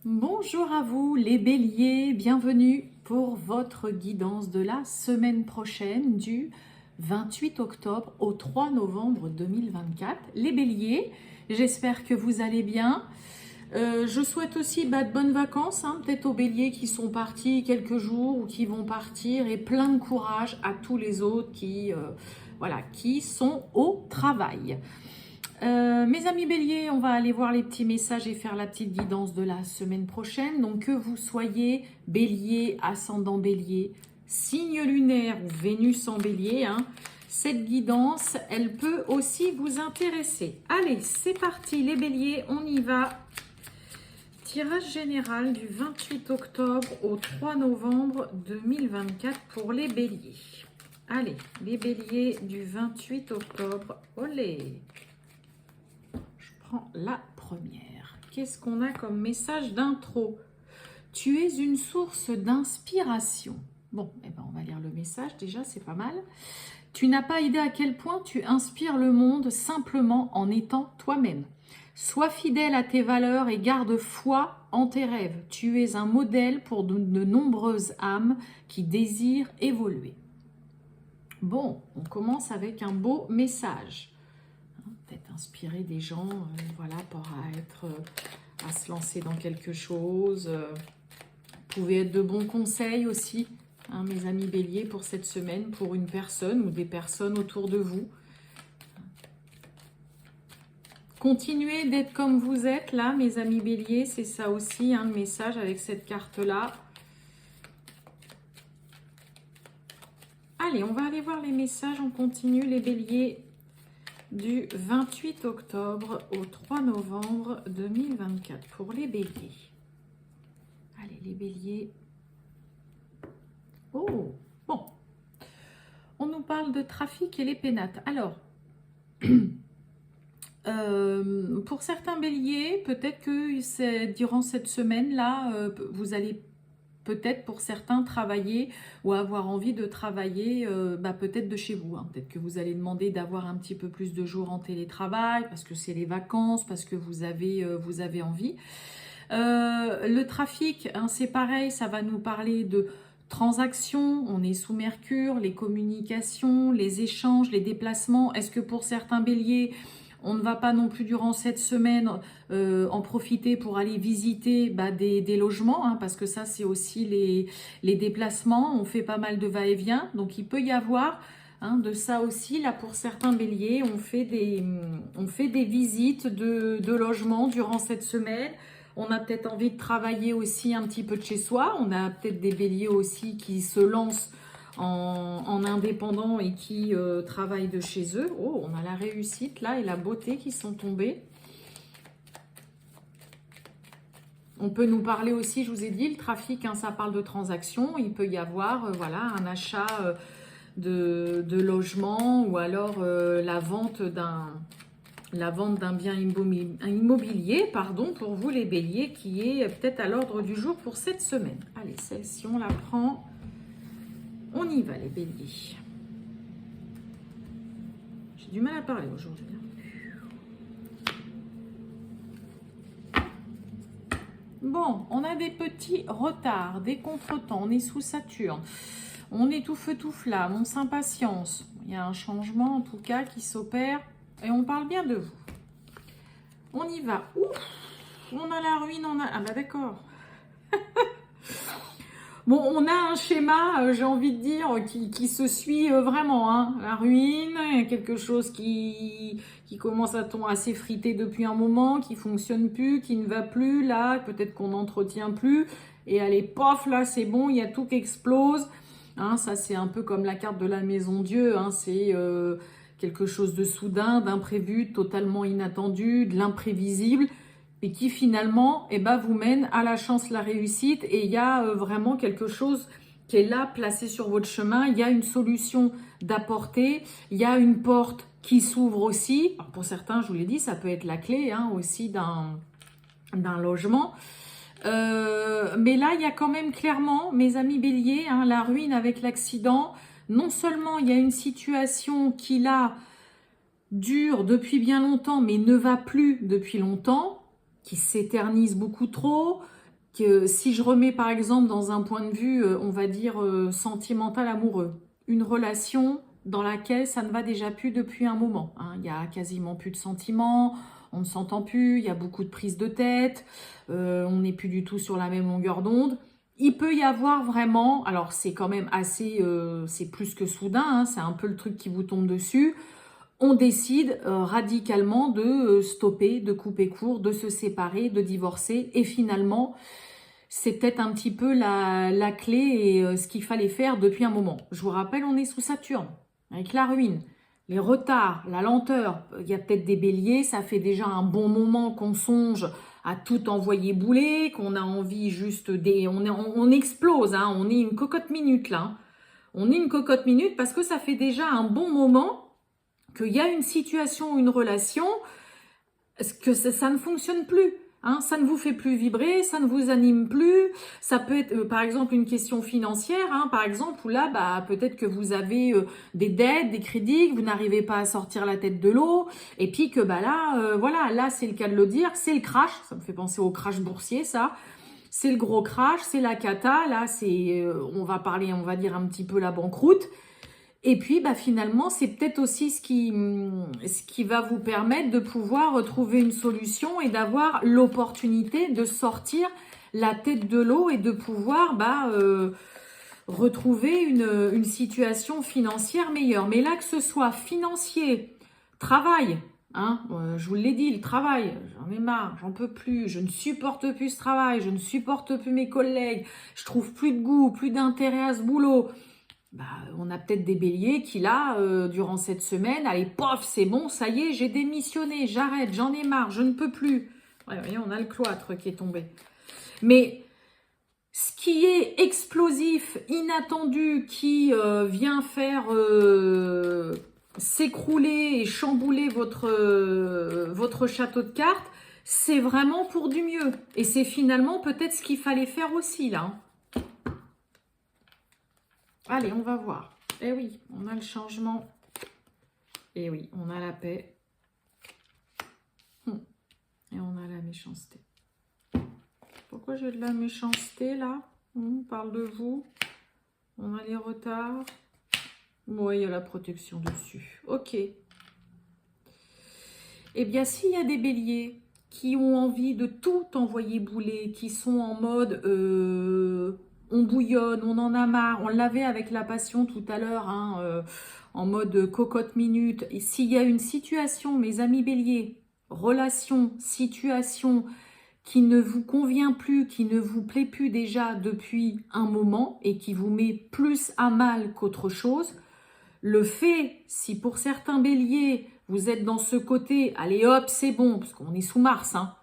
Bonjour à vous les béliers, bienvenue pour votre guidance de la semaine prochaine du 28 octobre au 3 novembre 2024. Les béliers, j'espère que vous allez bien. Je souhaite aussi de bonnes vacances, peut-être aux béliers qui sont partis quelques jours ou qui vont partir, et plein de courage à tous les autres qui sont au travail. Mes amis béliers, on va aller voir les petits messages et faire la petite guidance de la semaine prochaine. Donc que vous soyez bélier, ascendant bélier, signe lunaire ou Vénus en bélier, cette guidance, elle peut aussi vous intéresser. Allez, c'est parti les béliers, on y va. Tirage général du 28 octobre au 3 novembre 2024 pour les béliers. Allez, les béliers du 28 octobre, olé! La première. Qu'est-ce qu'on a comme message d'intro? Tu es une source d'inspiration. Bon, on va lire le message déjà, c'est pas mal. Tu n'as pas idée à quel point tu inspires le monde simplement en étant toi-même. Sois fidèle à tes valeurs et garde foi en tes rêves. Tu es un modèle pour de nombreuses âmes qui désirent évoluer. Bon, on commence avec un beau message. Peut-être inspirer des gens, à se lancer dans quelque chose. Vous pouvez être de bons conseils aussi, mes amis béliers, pour cette semaine, pour une personne ou des personnes autour de vous. Continuez d'être comme vous êtes, là, mes amis béliers, c'est ça aussi, le message avec cette carte-là. Allez, on va aller voir les messages, on continue, les béliers. Du 28 octobre au 3 novembre 2024 pour les béliers. Allez, les béliers. Oh, bon. On nous parle de trafic et les pénates. Alors, pour certains béliers, peut-être que durant cette semaine-là, vous allez peut-être pour certains travailler ou avoir envie de travailler peut-être de chez vous. Peut-être que vous allez demander d'avoir un petit peu plus de jours en télétravail parce que c'est les vacances, parce que vous avez envie. Le trafic, c'est pareil, ça va nous parler de transactions, on est sous Mercure, les communications, les échanges, les déplacements. Est-ce que pour certains béliers, on ne va pas non plus durant cette semaine en profiter pour aller visiter des logements, parce que ça c'est aussi les déplacements, on fait pas mal de va-et-vient, donc il peut y avoir de ça aussi, là pour certains béliers, on fait des visites de logements durant cette semaine. On a peut-être envie de travailler aussi un petit peu de chez soi, on a peut-être des béliers aussi qui se lancent en indépendant et qui travaillent de chez eux. Oh, on a la réussite là et la beauté qui sont tombées. On peut nous parler aussi, je vous ai dit, le trafic, ça parle de transactions. Il peut y avoir un achat de logement ou alors la vente d'un bien immobilier, pour vous les béliers, qui est peut-être à l'ordre du jour pour cette semaine. Allez, celle-ci, on la prend. On y va les béliers. J'ai du mal à parler aujourd'hui. Bon, on a des petits retards, des contretemps. On est sous Saturne. On est tout feu tout flamme, on s'impatience. Il y a un changement en tout cas qui s'opère et on parle bien de vous. On y va. Ouf, on a la ruine, Ah d'accord. Bon, on a un schéma, j'ai envie de dire, qui se suit vraiment. La ruine, quelque chose qui commence à s'effriter depuis un moment, qui fonctionne plus, qui ne va plus, là, peut-être qu'on n'entretient plus. Et allez, pof, là, c'est bon, il y a tout qui explose. Ça, c'est un peu comme la carte de la maison Dieu. C'est quelque chose de soudain, d'imprévu, totalement inattendu, de l'imprévisible, et qui finalement vous mène à la chance, la réussite, et il y a vraiment quelque chose qui est là, placé sur votre chemin, il y a une solution d'apporter, il y a une porte qui s'ouvre aussi. Alors pour certains, je vous l'ai dit, ça peut être la clé aussi d'un logement. Mais là, il y a quand même clairement, mes amis béliers, la ruine avec l'accident. Non seulement il y a une situation qui là dure depuis bien longtemps, mais ne va plus depuis longtemps, qui s'éternise beaucoup trop, que si je remets par exemple dans un point de vue, on va dire sentimental, amoureux, une relation dans laquelle ça ne va déjà plus depuis un moment, hein. Il y a quasiment plus de sentiments, on ne s'entend plus, il y a beaucoup de prises de tête, on n'est plus du tout sur la même longueur d'onde. Il peut y avoir vraiment, alors c'est quand même assez, c'est plus que soudain, hein, c'est un peu le truc qui vous tombe dessus. On décide radicalement de stopper, de couper court, de se séparer, de divorcer. Et finalement, c'est peut-être un petit peu la clé et ce qu'il fallait faire depuis un moment. Je vous rappelle, on est sous Saturne, avec la ruine, les retards, la lenteur. Il y a peut-être des béliers, ça fait déjà un bon moment qu'on songe à tout envoyer bouler, qu'on a envie juste des... On explose, hein, on est une cocotte minute là. Hein. On est une cocotte minute parce que ça fait déjà un bon moment qu'il y a une situation, une relation, que ça ne fonctionne plus. Hein, ça ne vous fait plus vibrer, ça ne vous anime plus. Ça peut être, par exemple, une question financière, hein, par exemple, où là, bah, peut-être que vous avez des dettes, des crédits, que vous n'arrivez pas à sortir la tête de l'eau, et puis que bah là, voilà, là, c'est le cas de le dire, c'est le crash. Ça me fait penser au crash boursier, ça. C'est le gros crash, c'est la cata. Là, c'est, on va parler, on va dire un petit peu la banqueroute. Et puis, bah, finalement, c'est peut-être aussi ce qui va vous permettre de pouvoir trouver une solution et d'avoir l'opportunité de sortir la tête de l'eau et de pouvoir retrouver une situation financière meilleure. Mais là, que ce soit financier, travail, hein, je vous l'ai dit, le travail, j'en ai marre, j'en peux plus, je ne supporte plus ce travail, je ne supporte plus mes collègues, je trouve plus de goût, plus d'intérêt à ce boulot. Bah, on a peut-être des béliers qui là, durant cette semaine, allez, pof, c'est bon, ça y est, j'ai démissionné, j'arrête, j'en ai marre, je ne peux plus. Ouais, vous voyez, on a le cloître qui est tombé. Mais ce qui est explosif, inattendu, qui vient faire s'écrouler et chambouler votre château de cartes, c'est vraiment pour du mieux. Et c'est finalement peut-être ce qu'il fallait faire aussi, là. Allez, on va voir. Eh oui, on a le changement. Eh oui, on a la paix. Et on a la méchanceté. Pourquoi j'ai de la méchanceté, là? On parle de vous. On a les retards. Oui, il y a la protection dessus. Ok. Eh bien, s'il y a des béliers qui ont envie de tout envoyer bouler, qui sont en mode... on bouillonne, on en a marre. On l'avait avec la passion tout à l'heure, hein, en mode cocotte minute. Et s'il y a une situation, mes amis béliers, relation, situation qui ne vous convient plus, qui ne vous plaît plus déjà depuis un moment et qui vous met plus à mal qu'autre chose, le fait, si pour certains béliers, vous êtes dans ce côté, allez hop, c'est bon, parce qu'on est sous Mars, hein.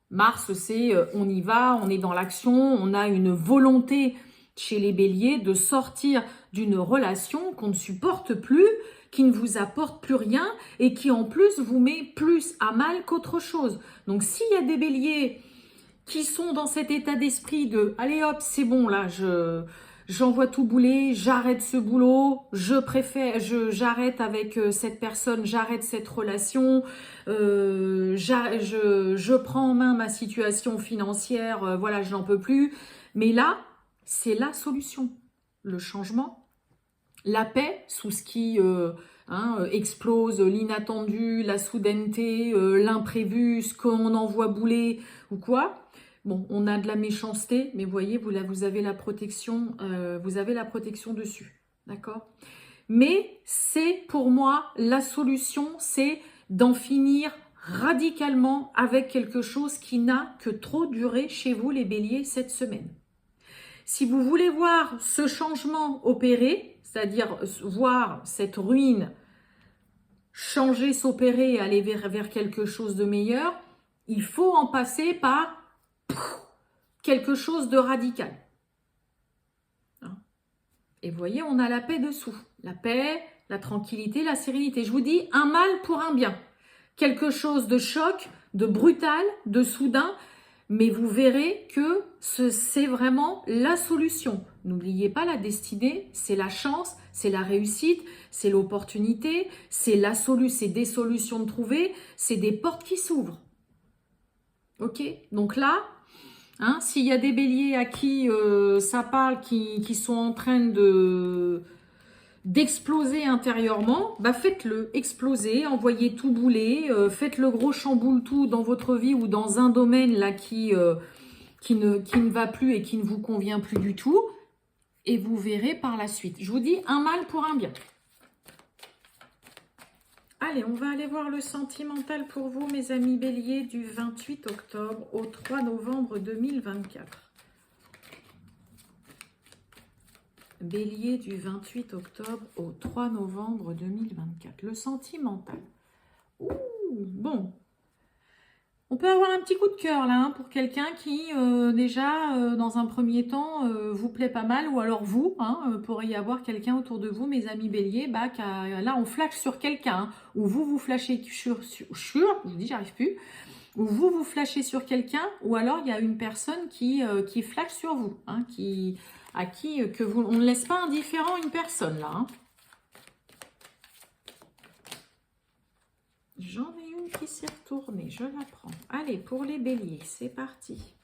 Mars, c'est on y va, on est dans l'action, on a une volonté chez les béliers de sortir d'une relation qu'on ne supporte plus, qui ne vous apporte plus rien et qui en plus vous met plus à mal qu'autre chose. Donc s'il y a des béliers qui sont dans cet état d'esprit de allez hop, c'est bon là, j'envoie tout bouler, j'arrête ce boulot, j'arrête avec cette personne, j'arrête cette relation, je prends en main ma situation financière, voilà, je n'en peux plus. Mais là, c'est la solution, le changement, la paix sous ce qui explose, l'inattendu, la soudaineté, l'imprévu, ce qu'on envoie bouler ou quoi. Bon, on a de la méchanceté, mais vous voyez, vous avez la protection, dessus, d'accord? Mais c'est pour moi la solution, c'est d'en finir radicalement avec quelque chose qui n'a que trop duré chez vous, les béliers, cette semaine. Si vous voulez voir ce changement opérer, c'est-à-dire voir cette ruine changer, s'opérer et aller vers quelque chose de meilleur, il faut en passer par quelque chose de radical. Et vous voyez, on a la paix dessous. La paix, la tranquillité, la sérénité. Je vous dis, un mal pour un bien. Quelque chose de choc, de brutal, de soudain. Mais vous verrez que c'est vraiment la solution. N'oubliez pas, la destinée, c'est la chance, c'est la réussite, c'est l'opportunité, c'est des solutions de trouver, c'est des portes qui s'ouvrent. Ok? Donc là, Hein, s'il y a des béliers à qui ça parle, qui sont en train d'exploser intérieurement, bah faites-le, explosez, envoyez tout bouler, faites le gros chamboule tout dans votre vie ou dans un domaine là qui ne va plus et qui ne vous convient plus du tout, et vous verrez par la suite. Je vous dis un mal pour un bien. Allez, on va aller voir le sentimental pour vous, mes amis béliers, du 28 octobre au 3 novembre 2024. Bélier du 28 octobre au 3 novembre 2024. Le sentimental. Ouh, bon. On peut avoir un petit coup de cœur là, hein, pour quelqu'un qui déjà dans un premier temps vous plaît pas mal, ou alors vous, hein, pourrait y avoir quelqu'un autour de vous, mes amis béliers, bah, là on flash sur quelqu'un, hein, ou vous flashez je dis j'arrive plus, ou vous flashez sur quelqu'un, ou alors il y a une personne qui flash sur vous, hein, à qui que vous, on ne laisse pas indifférent une personne là. Hein. J'en ai une qui s'est retournée, je la prends. Allez, pour les béliers, c'est parti.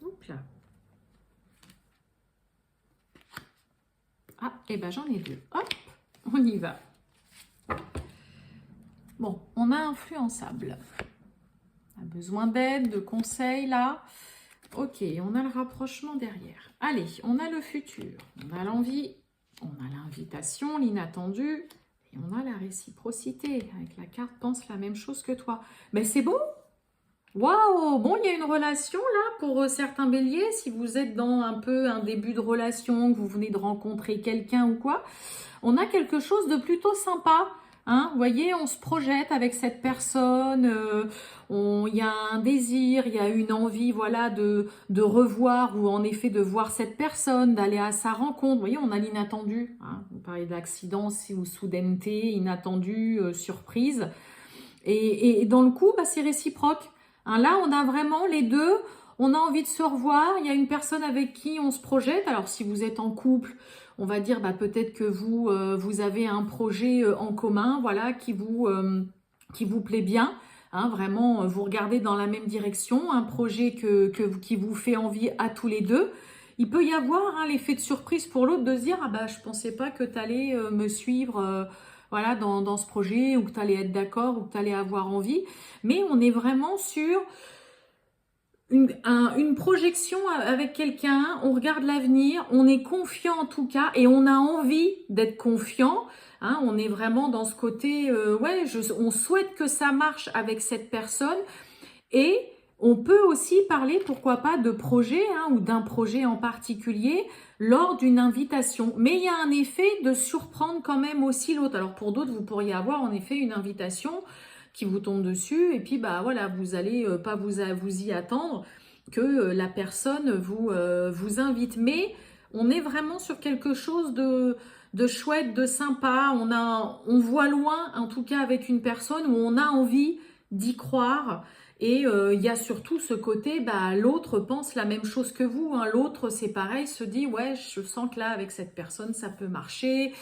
Oups là. Ah, et ben j'en ai deux. Hop, on y va. Bon, on a influençable. On a besoin d'aide, de conseils là. Ok, on a le rapprochement derrière. Allez, on a le futur. On a l'envie. On a l'invitation, l'inattendu, et on a la réciprocité. Avec la carte, pense la même chose que toi. Mais c'est beau. Waouh. Bon, il y a une relation là pour certains béliers. Si vous êtes dans un peu un début de relation, que vous venez de rencontrer quelqu'un ou quoi, on a quelque chose de plutôt sympa. Hein, vous voyez, on se projette avec cette personne, il y a un désir, il y a une envie, voilà, de revoir, ou en effet de voir cette personne, d'aller à sa rencontre. Vous voyez, on a l'inattendu. Hein, on parlait d'accident ou soudaineté, inattendu, surprise. Et dans le coup, bah, c'est réciproque. Hein, là, on a vraiment les deux. On a envie de se revoir. Il y a une personne avec qui on se projette. Alors, si vous êtes en couple, on va dire, bah, peut-être que vous avez un projet en commun, voilà, qui vous plaît bien. Hein, vraiment, vous regardez dans la même direction, un projet qui vous fait envie à tous les deux. Il peut y avoir hein, l'effet de surprise pour l'autre de se dire, ah bah, je pensais pas que tu allais me suivre voilà, dans ce projet, ou que tu allais être d'accord, ou que tu allais avoir envie. Mais on est vraiment sur une projection avec quelqu'un, on regarde l'avenir, on est confiant en tout cas, et on a envie d'être confiant. Hein, on est vraiment dans ce côté, on souhaite que ça marche avec cette personne, et on peut aussi parler, pourquoi pas, de projet hein, ou d'un projet en particulier lors d'une invitation. Mais il y a un effet de surprendre quand même aussi l'autre. Alors pour d'autres, vous pourriez avoir en effet une invitation qui vous tombe dessus, et puis bah voilà, vous allez pas vous y attendre que la personne vous invite. Mais on est vraiment sur quelque chose de chouette, de sympa. On voit loin, en tout cas avec une personne où on a envie d'y croire. Et il y a surtout ce côté, bah, l'autre pense la même chose que vous. Hein. L'autre, c'est pareil, se dit, ouais, je sens que là, avec cette personne, ça peut marcher.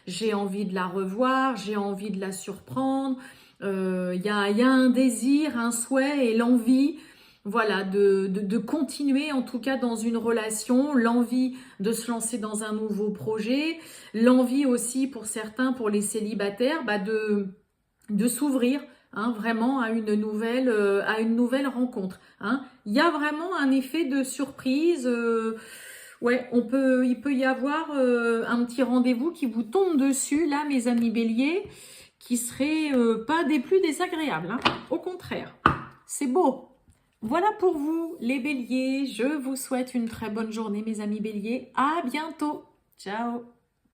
J'ai envie de la revoir, j'ai envie de la surprendre. Il y a un désir, un souhait et l'envie, voilà, de continuer en tout cas dans une relation, l'envie de se lancer dans un nouveau projet, l'envie aussi pour certains, pour les célibataires, bah de s'ouvrir hein, vraiment à une nouvelle rencontre. Hein. Il y a vraiment un effet de surprise. Ouais, il peut y avoir un petit rendez-vous qui vous tombe dessus, là, mes amis béliers, qui serait pas des plus désagréables. Hein. Au contraire, c'est beau. Voilà pour vous, les béliers. Je vous souhaite une très bonne journée, mes amis béliers. À bientôt. Ciao.